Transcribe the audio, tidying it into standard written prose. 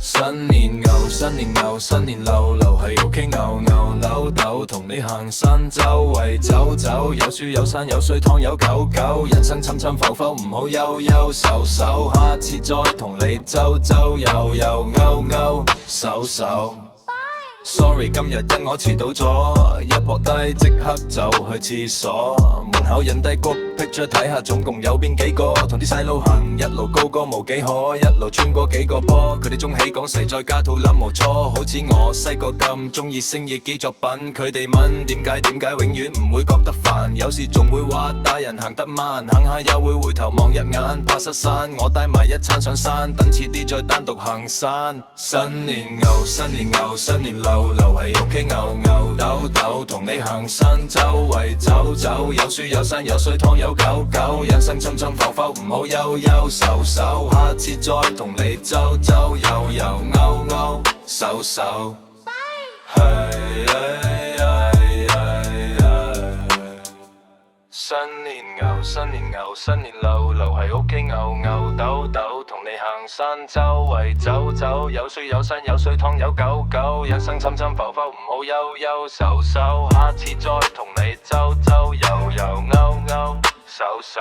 新年牛，新年牛，新年流流喺屋企牛牛扭豆，同你行山周圍走走，有樹有山有水塘有狗狗，人生沉沉浮浮唔好憂憂愁愁，下次再同你周周遊遊勾勾手手。Sorry， 今日因我遲到咗，一撲低即刻就去廁所，門口印低個 picture 睇下總共有邊幾個，同啲細路行一路高歌無幾可，一路穿過幾個波，佢哋中氣講實再加肚腩無錯，好似我細個咁中意星野機作品，佢哋問點解永遠唔會覺得煩，有時仲會話大人行得慢，行下又會回頭望一眼，怕失散，我帶埋一餐上山，等遲啲再單獨行山。新年牛，新年牛，新年流流喺屋企牛牛抖抖，同你行山周圍走走，有樹有山有水塘有狗狗，人生沉沉浮浮唔好憂憂愁愁，下次再同你周周遊遊勾勾手手。新年牛，新年牛，新年流流喺屋企牛牛抖抖，同你行山周圍走走，有樹有山有水塘有狗狗，人生沉沉浮浮唔好憂憂愁愁，下次再同你周周遊遊勾勾手手。